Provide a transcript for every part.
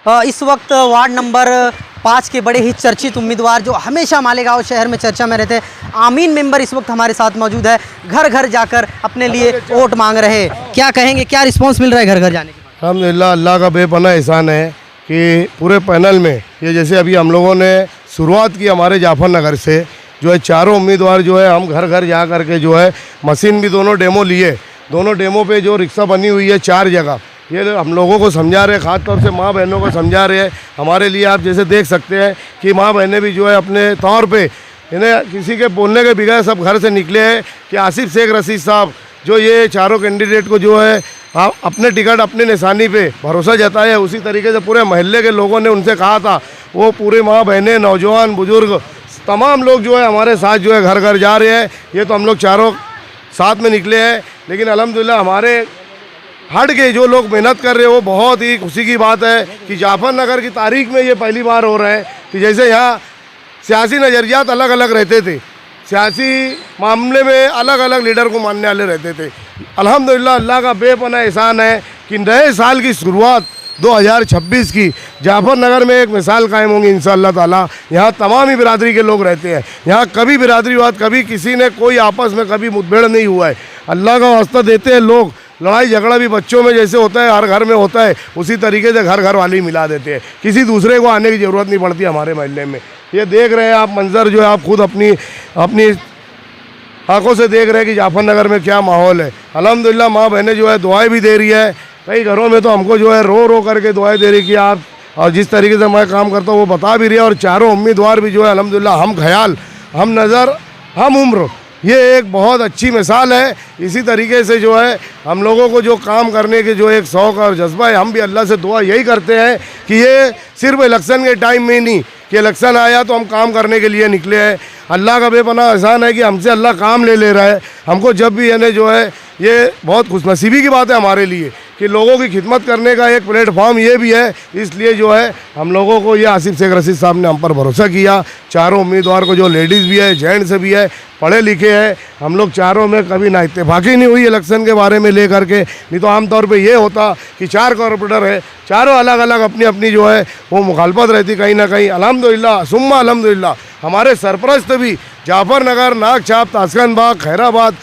इस वक्त ward number 5 के बड़े ही चर्चित उम्मीदवार जो हमेशा मालेगांव शहर में चर्चा में रहते हैं, आमीन मेंबर इस वक्त हमारे साथ मौजूद है। घर घर जाकर अपने लिए वोट मांग रहे हैं। क्या कहेंगे, क्या रिस्पांस मिल रहा है घर घर जाने के बाद? अल्हम्दुलिल्लाह, अल्लाह का बेपनाह एहसान है कि पूरे पैनल में ये जैसे अभी हम लोगों ने शुरुआत की हमारे जाफर नगर से, जो है चारों उम्मीदवार जो है हम घर घर जा कर के जो है मशीन भी दोनों डेमो लिए, दोनों डेमो पे जो रिक्शा बनी हुई है 4 जगह, ये हम लोगों को समझा रहे हैं, ख़ास तौर से माँ बहनों को समझा रहे हैं। हमारे लिए आप जैसे देख सकते हैं कि माँ बहनें भी जो है अपने तौर पे, इन्हें किसी के बोलने के बगैर सब घर से निकले हैं कि आसिफ शेख रशीद साहब जो ये चारों कैंडिडेट को जो है अपने टिकट अपनी निशानी पे भरोसा जताया है। उसी तरीके से पूरे मोहल्ले के लोगों ने उनसे कहा था, वो पूरे माँ बहनें, नौजवान, बुजुर्ग, तमाम लोग जो है हमारे साथ जो है घर घर जा रहे हैं। ये तो हम लोग चारों साथ में निकले हैं, लेकिन अल्हम्दुलिल्लाह हमारे हट के जो लोग मेहनत कर रहे हैं वो बहुत ही खुशी की बात है कि जाफर नगर की तारीख में ये पहली बार हो रहा है कि जैसे यहाँ सियासी नज़रियात अलग अलग रहते थे, सियासी मामले में अलग अलग लीडर को मानने वाले रहते थे। अल्हम्दुलिल्लाह अल्लाह का बेपनाह एहसान है कि नए साल की शुरुआत 2026 की जाफर नगर में एक मिसाल कायम होंगी इंशाअल्लाह ताला। यहाँ तमाम ही बिरादरी के लोग रहते हैं, यहाँ कभी बिरादरीवाद, कभी किसी ने कोई आपस में कभी मुठभेड़ नहीं हुआ है। अल्लाह का वास्ता देते हैं लोग, लड़ाई झगड़ा भी बच्चों में जैसे होता है हर घर में होता है, उसी तरीके से घर घर वाले ही मिला देते हैं, किसी दूसरे को आने की ज़रूरत नहीं पड़ती हमारे मोहल्ले में। ये देख रहे हैं आप मंजर, जो है आप खुद अपनी आंखों से देख रहे हैं कि जाफर नगर में क्या माहौल है। अल्हम्दुलिल्लाह माँ बहनें जो है दुआएं भी दे रही है, कई घरों में तो हमको जो है रो रो करके दुआएं दे रही कि आप, और जिस तरीके से मैं काम करता हूँ वो बता भी रही है। और चारों उम्मीदवार भी जो है अल्हम्दुलिल्लाह हम ख्याल, हम नज़र, हम उम्र, ये एक बहुत अच्छी मिसाल है। इसी तरीके से जो है हम लोगों को जो काम करने के जो एक शौक़ और जज्बा है, हम भी अल्लाह से दुआ यही करते हैं कि ये सिर्फ इलेक्शन के टाइम में नहीं कि इलेक्शन आया तो हम काम करने के लिए निकले हैं। अल्लाह का बेपनाह एहसान है कि हमसे अल्लाह काम ले रहा है। हमको जब भी यानी जो है ये बहुत खुशनसीबी की बात है हमारे लिए कि लोगों की खिदमत करने का एक प्लेटफॉर्म ये भी है। इसलिए जो है हम लोगों को ये आसिफ शेख रशीद साहब ने हम पर भरोसा किया। चारों उम्मीदवार को, जो लेडीज़ भी है, जेंट्स भी है, पढ़े लिखे हैं, हम लोग चारों में कभी ना इत्तेफाकी नहीं हुई इलेक्शन के बारे में लेकर के। नहीं तो आमतौर पे ये होता कि 4 कॉरपोरेटर है, चारों अलग अलग अपनी अपनी जो है वो मुखालफत रहती कहीं ना कहीं। अल्हम्दुलिल्लाह सुम्मा अल्हम्दुलिल्लाह हमारे सरपरस्त भी जाफर नगर, नाग छाप, ताशकंद बाग, खैराबाद,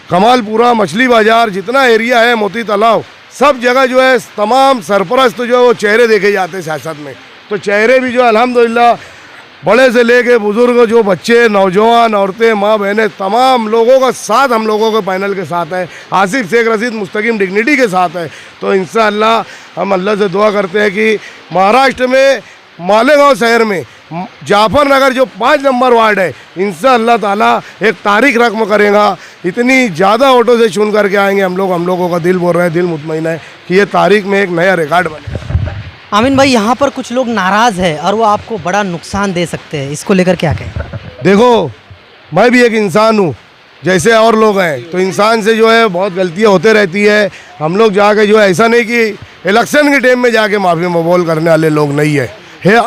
कमालपुरा, मछली बाज़ार, जितना एरिया है, मोती तालाब, सब जगह जो है तमाम सरपरस्त जो है वो चेहरे देखे जाते हैं सियासत में। तो चेहरे भी जो है अल्हम्दुलिल्लाह बड़े से लेके बुज़ुर्ग, जो बच्चे, नौजवान, औरतें, माँ बहनें, तमाम लोगों का साथ हम लोगों के पैनल के साथ है। आसिफ शेख रशीद मुस्तकीम डिग्निटी के साथ है। तो इंशाअल्लाह हम अल्लाह से दुआ करते हैं कि महाराष्ट्र में मालेगांव शहर में जाफर नगर जो 5 नंबर वार्ड है, इंशाअल्लाह ताला एक तारीख रकम करेगा। इतनी ज़्यादा ऑटो से चुन करके आएंगे हम लोगों का दिल बोल रहा है, दिल मुतमईन है कि ये तारीख में एक नया रिकॉर्ड बने। आमीन भाई, यहाँ पर कुछ लोग नाराज़ है और वो आपको बड़ा नुकसान दे सकते हैं, इसको लेकर क्या कहें? देखो, मैं भी एक इंसान हूँ जैसे और लोग हैं, तो इंसान से जो है बहुत गलतियाँ होते रहती है। हम लोग जाके जो है ऐसा नहीं कि इलेक्शन के टाइम में जाके माफ़ी मबोल करने वाले लोग नहीं है।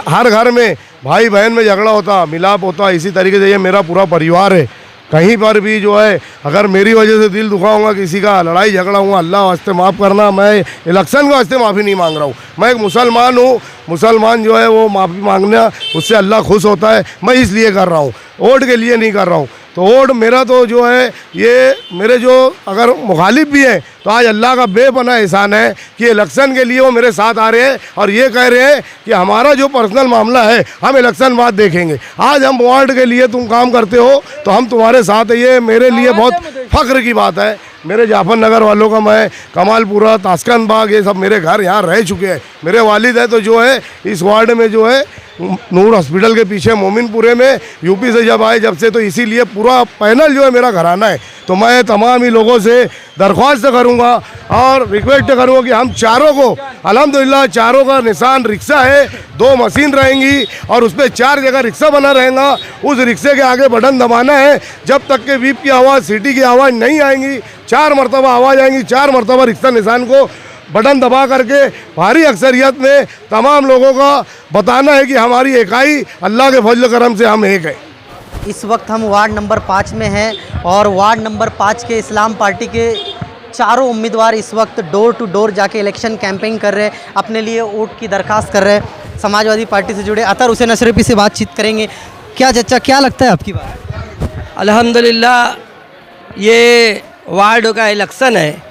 हर घर में भाई बहन में झगड़ा होता, मिलाप होता। इसी तरीके से ये मेरा पूरा परिवार है। कहीं पर भी जो है अगर मेरी वजह से दिल दुखाऊंगा किसी का, लड़ाई झगड़ा हुआ, अल्लाह वास्ते माफ़ करना। मैं इलेक्शन के वास्ते माफ़ी नहीं मांग रहा हूँ। मैं एक मुसलमान हूँ, मुसलमान जो है वो माफ़ी मांगना, उससे अल्लाह खुश होता है। मैं इसलिए कर रहा हूँ, वोट के लिए नहीं कर रहा हूँ। तो वोट मेरा तो जो है ये मेरे जो अगर मुखालिफ भी हैं तो आज अल्लाह का बेपनाह एहसान है कि इलेक्शन के लिए वो मेरे साथ आ रहे हैं और ये कह रहे हैं कि हमारा जो पर्सनल मामला है हम इलेक्शन बाद देखेंगे। आज हम वार्ड के लिए तुम काम करते हो तो हम तुम्हारे साथ है। ये मेरे लिए बहुत फ़ख्र की बात है। मेरे जाफर नगर वालों का, मैं कमालपुरा, ताशकंद बाग, ये सब मेरे घर यहाँ रह चुके हैं। मेरे वालिद है तो जो है इस वार्ड में जो है नूर हॉस्पिटल के पीछे मोमिनपुरे में यूपी से जब आए जब से, तो इसीलिए पूरा पैनल जो है मेरा घराना है। तो मैं तमाम ही लोगों से दरख्वास्त करूंगा और रिक्वेस्ट करूंगा कि हम चारों को, अल्हम्दुलिल्लाह चारों का निशान रिक्शा है, 2 मशीन रहेंगी और उस पर 4 जगह रिक्शा बना रहेगा। उस रिक्शे के आगे बटन दबाना है, जब तक के बीप की आवाज़, सीटी की आवाज़ नहीं आएंगी, 4 मरतबा आवाज़ आएंगी, 4 मरतबा रिक्शा निशान को बटन दबा करके भारी अक्सरियत में तमाम लोगों का बताना है कि हमारी इकाई अल्लाह के फजल करम से हम एक है। इस वक्त हम वार्ड नंबर 5 में हैं और वार्ड नंबर 5 के इस्लाम पार्टी के चारों उम्मीदवार इस वक्त डोर टू डोर जाके इलेक्शन कैंपेनिंग कर रहे हैं, अपने लिए वोट की दरखास्त कर रहे हैं। समाजवादी पार्टी से जुड़े अतर हुसैन अशरफी से बातचीत करेंगे। क्या चचा, क्या लगता है आपकी बात? अल्हम्दुलिल्लाह ये वार्ड का इलेक्शन है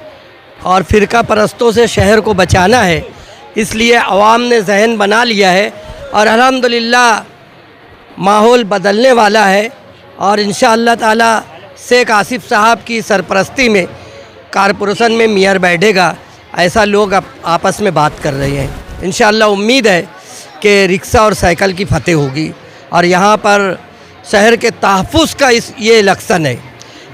और फ़िरका परस्तों से शहर को बचाना है, इसलिए अवाम ने जहन बना लिया है और अल्हम्दुलिल्लाह माहौल बदलने वाला है। और इंशाअल्लाह ताला शेख आसिफ साहब की सरपरस्ती में कारपोरेशन में मेयर बैठेगा, ऐसा लोग आपस में बात कर रहे हैं। इंशाअल्लाह उम्मीद है कि रिक्शा और साइकिल की फतेह होगी। और यहाँ पर शहर के तहफ़्फ़ुज़ का ये इलेक्शन है,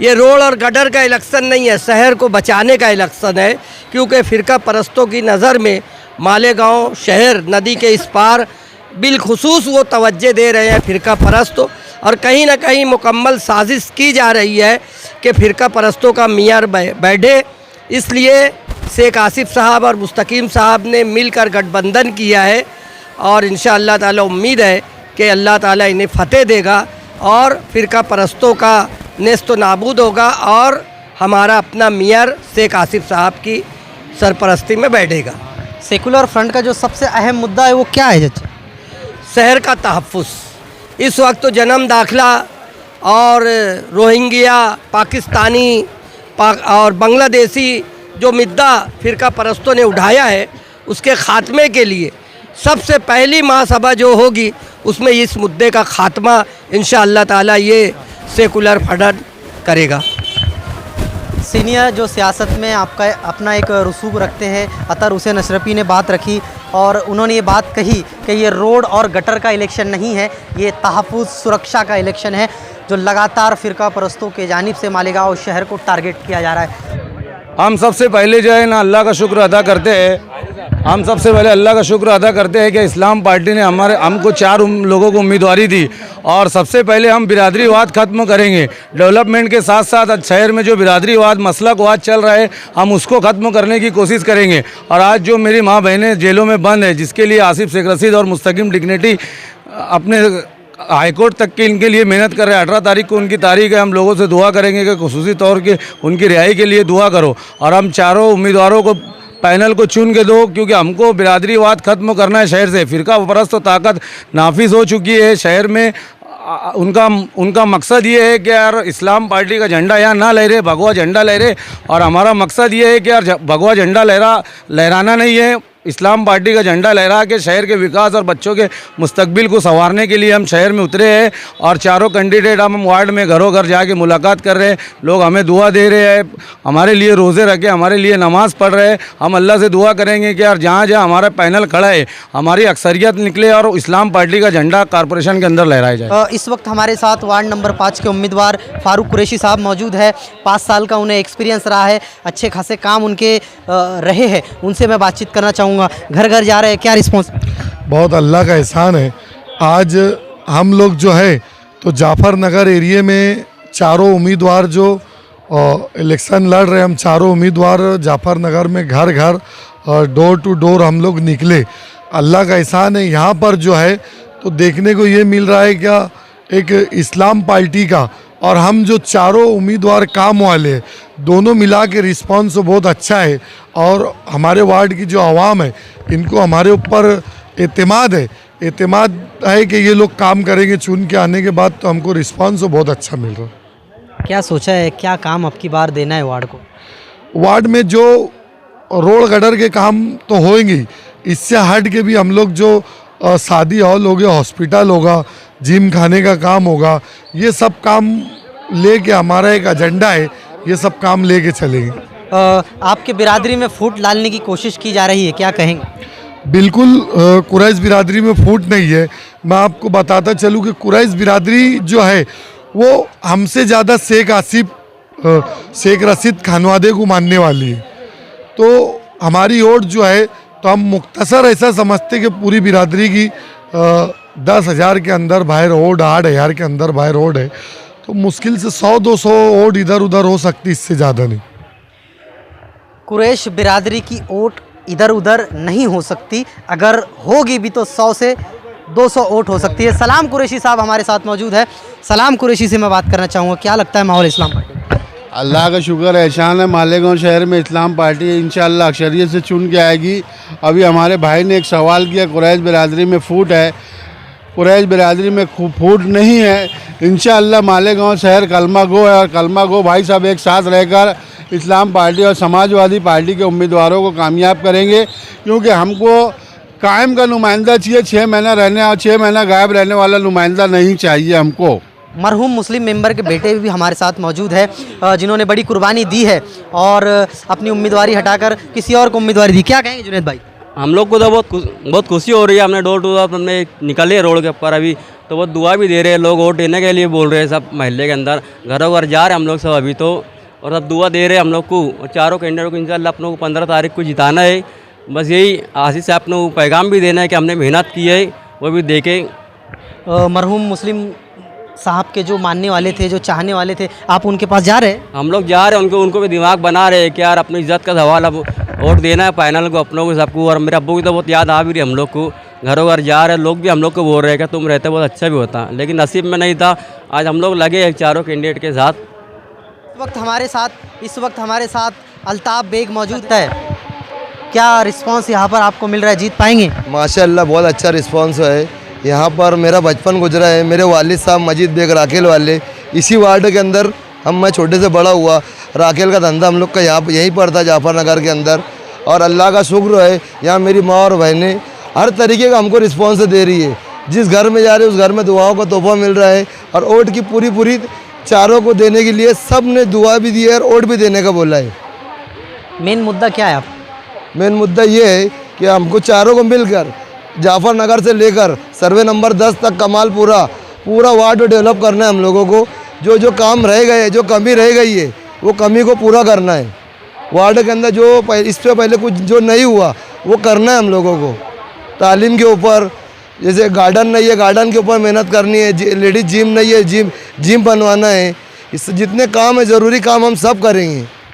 ये रोड और गटर का इलेक्शन नहीं है, शहर को बचाने का इलेक्शन है। क्योंकि फ़िरका परस्तों की नज़र में मालेगांव शहर नदी के इस पार बिलखुसूस वो तवज्जो दे रहे हैं फ़िरका परस्त, और कहीं ना कहीं मुकम्मल साजिश की जा रही है कि फ़िरका परस्तों का मेयर बैठे। इसलिए शेख आसिफ साहब और मुस्तकीम साहब ने मिलकर गठबंधन किया है और इंशाअल्लाह ताला उम्मीद है कि अल्लाह ताला इन्हें फ़तेह देगा और फ़िरका परस्तों का नेस्त नाबूद होगा और हमारा अपना मेयर शेख आसिफ साहब की सरपरस्ती में बैठेगा। सेकुलर फ्रंट का जो सबसे अहम मुद्दा है वो क्या है चचा? शहर का तहफ़्फ़ुज़। इस वक्त तो जन्म दाखिला और रोहिंग्या पाकिस्तानी और बांग्लादेशी जो मुद्दा फ़िरका परस्तों ने उठाया है, उसके ख़ात्मे के लिए सबसे पहली महासभा जो होगी उसमें इस मुद्दे का ख़ात्मा इंशाअल्लाह ताला ये सेकुलर फ्रंट करेगा। सीनियर जो सियासत में आपका अपना एक रसूख रखते हैं, अतर हुसैन अशरफी ने बात रखी और उन्होंने ये बात कही कि ये रोड और गटर का इलेक्शन नहीं है, ये तहफ़्फ़ुज़ सुरक्षा का इलेक्शन है, जो लगातार फ़िरका परस्तों के जानिब से मालेगांव शहर को टारगेट किया जा रहा है। हम सबसे पहले जो है ना अल्लाह का शुक्र अदा करते हैं, हम सबसे पहले अल्लाह का शुक्र अदा करते हैं कि इस्लाम पार्टी ने हमको 4 लोगों को उम्मीदवारी दी। और सबसे पहले हम बिरादरीवाद ख़त्म करेंगे। डेवलपमेंट के साथ साथ शहर में जो बिरादरीवाद मसलकवाद चल रहा है, हम उसको ख़त्म करने की कोशिश करेंगे। और आज जो मेरी माँ बहनें जेलों में बंद है, जिसके लिए आसिफ शेख रशीद और मुस्तकीम डिग्निटी अपने हाईकोर्ट तक के इनके लिए मेहनत कर रहे हैं। 18 तारीख को उनकी तारीख है। हम लोगों से दुआ करेंगे कि खुसूसी तौर के उनकी रिहाई के लिए दुआ करो और हम चारों उम्मीदवारों को पैनल को चुन के दो, क्योंकि हमको बिरादरीवाद ख़त्म करना है शहर से। फ़िरका परस्त तो ताकत नाफिज हो चुकी है शहर में। उनका मकसद ये है कि यार इस्लाम पार्टी का झंडा यहाँ ना लहरे, भगवा झंडा लहरे। और हमारा मकसद ये है कि यार भगवा झंडा लहराना नहीं है, इस्लाम पार्टी का झंडा लहरा के शहर के विकास और बच्चों के मुस्तकबिल को संवारने के लिए हम शहर में उतरे हैं। और चारों कैंडिडेट हम वार्ड में घरों घर जाके मुलाकात कर रहे हैं। लोग हमें दुआ दे रहे हैं, हमारे लिए रोज़े रखे, हमारे लिए नमाज़ पढ़ रहे हैं। हम अल्लाह से दुआ करेंगे कि यार जहाँ जहाँ हमारा पैनल खड़ा है, हमारी अक्सरियत निकले और इस्लाम पार्टी का झंडा कॉरपोरेशन के अंदर लहराया जाए। इस वक्त हमारे साथ वार्ड नंबर 5 के उम्मीदवार फारूक कुरैशी साहब मौजूद है। 5 साल का उन्हें एक्सपीरियंस रहा है, अच्छे खासे काम उनके रहे हैं। उनसे मैं बातचीत करना चाहूँगा। घर घर जा रहे हैं, क्या रिस्पॉन्स? बहुत अल्लाह का एहसान है। आज हम लोग जो है तो जाफर नगर एरिया में चारों उम्मीदवार जो इलेक्शन लड़ रहे हैं, हम चारों उम्मीदवार जाफर नगर में घर घर डोर टू डोर हम लोग निकले। अल्लाह का एहसान है। यहाँ पर जो है तो देखने को ये मिल रहा है क्या, एक इस्लाम पार्टी का और हम जो चारों उम्मीदवार काम वाले दोनों मिला के रिस्पॉन्स बहुत अच्छा है। और हमारे वार्ड की जो आवाम है, इनको हमारे ऊपर एतमाद है कि ये लोग काम करेंगे। चुन के आने के बाद तो हमको रिस्पॉन्स बहुत अच्छा मिल रहा है। क्या सोचा है, क्या काम अब की बार देना है वार्ड को? वार्ड में जो रोड गटर के काम तो होंगे, इससे हट के भी हम लोग जो शादी हॉल हो गया, हॉस्पिटल होगा, जिम खाने का काम होगा, ये सब काम लेके हमारा एक एजेंडा है, ये सब काम लेके चलेंगे। आपके बिरादरी में फूट डालने की कोशिश की जा रही है, क्या कहेंगे? बिल्कुल कुरैश बिरादरी में फूट नहीं है। मैं आपको बताता चलूँ कि कुरैश बिरादरी जो है वो हमसे ज़्यादा शेख रशीद खानवादे को मानने वाली है। तो हमारी वोट जो है तो हम मुख्तसर ऐसा समझते कि पूरी बिरादरी की 10,000 के अंदर बाहर वोट, 8,000 के अंदर बाहर वोट है। तो मुश्किल से 100-200 वोट इधर उधर हो सकती, इससे ज़्यादा नहीं। कुरैश बिरादरी की वोट इधर उधर नहीं हो सकती, अगर होगी भी तो 100 से 200 वोट हो सकती है। सलाम कुरैशी साहब हमारे साथ मौजूद है। सलाम कुरैशी से मैं बात करना चाहूँगा, क्या लगता है माहौल इस्लाम पार्टी? अल्लाह का शुक्र है, एहसान है। मालेगांव शहर में इस्लाम पार्टी इंशाअल्लाह अक्सरियत से चुन के आएगी। अभी हमारे भाई ने एक सवाल किया, कुरैश बिरादरी में फूट है। कुरैश बिरादरी में फूट नहीं है। इंशाअल्लाह मालेगांव शहर कलमा गो है और कलमा गो भाई साहब एक साथ रहकर इस्लाम पार्टी और समाजवादी पार्टी के उम्मीदवारों को कामयाब करेंगे, क्योंकि हमको कायम का नुमाइंदा चाहिए। 6 महीना रहने और 6 महीना गायब रहने वाला नुमाइंदा नहीं चाहिए हमको। मरहूम मुस्लिम मेंबर के बेटे भी हमारे साथ मौजूद है, जिन्होंने बड़ी कुर्बानी दी है और अपनी उम्मीदवारी हटाकर किसी और को उम्मीदवारी दी। क्या कहेंगे जुनैद भाई? हम लोग को तो बहुत खुशी हो रही है। हमने डोर टू डोर हमने निकले रोड के ऊपर अभी, तो बहुत दुआ भी दे रहे हैं लोग, वोट देने के लिए बोल रहे हैं सब महल्ले के अंदर, घरों घर जा रहे हैं हम लोग सब अभी तो, और सब दुआ दे रहे हैं हम लोग को। और चारों कैंडिडेट को इंशाल्लाह अपनों को 15 तारीख को जिताना है। बस यही आशीष से अपनों को पैगाम भी देना है कि हमने मेहनत की है, वो भी देखें। मरहूम मुस्लिम साहब के जो मानने वाले थे, जो चाहने वाले थे, आप उनके पास जा रहे हैं? हम लोग जा रहे हैं, उनको भी दिमाग बना रहे हैं कि यार अपनी इज्जत का सवाल, अब वोट देना है पैनल को अपनों को सबको। और मेरे अब्बू की तो बहुत याद आ भी रही हम लोग को, घरों घर जा रहे लोग भी हम लोग को बोल रहे हैं कि तुम रहते बहुत अच्छा भी होता, लेकिन नसीब में नहीं था। आज हम लोग लगे हैं चारों कैंडिडेट के साथ। इस वक्त हमारे साथ अल्ताफ़ बेग मौजूद है। क्या रिस्पांस यहाँ पर आपको मिल रहा है? जीत पाएंगे? माशाल्लाह बहुत अच्छा रिस्पांस है। यहाँ पर मेरा बचपन गुजरा है। मेरे वालिद साहब मजीद बेग राकेल वाले, इसी वार्ड के अंदर मैं छोटे से बड़ा हुआ। राकेल का धंधा हम लोग का यहीं पर था, जाफर नगर के अंदर। और अल्लाह का शुक्र है, यहाँ मेरी माँ और बहनें हर तरीके का हमको रिस्पांस दे रही है। जिस घर में जा रहे हैं उस घर में दुआओं का तोहफा मिल रहा है। और वोट की पूरी चारों को देने के लिए सब ने दुआ भी दी है और वोट भी देने का बोला है। मेन मुद्दा क्या है आप? मेन मुद्दा ये है कि हमको चारों को मिलकर जाफर नगर से लेकर सर्वे नंबर 10 तक कमाल पूरा वार्ड डेवलप करना है हम लोगों को। जो काम रह गए, जो कमी रह गई है, वो कमी को पूरा करना है। वार्ड के अंदर जो इससे पहले कुछ जो नहीं हुआ वो करना है हम लोगों को। तालीम के ऊपर, जैसे गार्डन नहीं है, गार्डन के ऊपर मेहनत करनी है। लेडीज जिम नहीं है, जिम बनवाना है। इससे जितने काम है ज़रूरी काम हम सब करेंगे।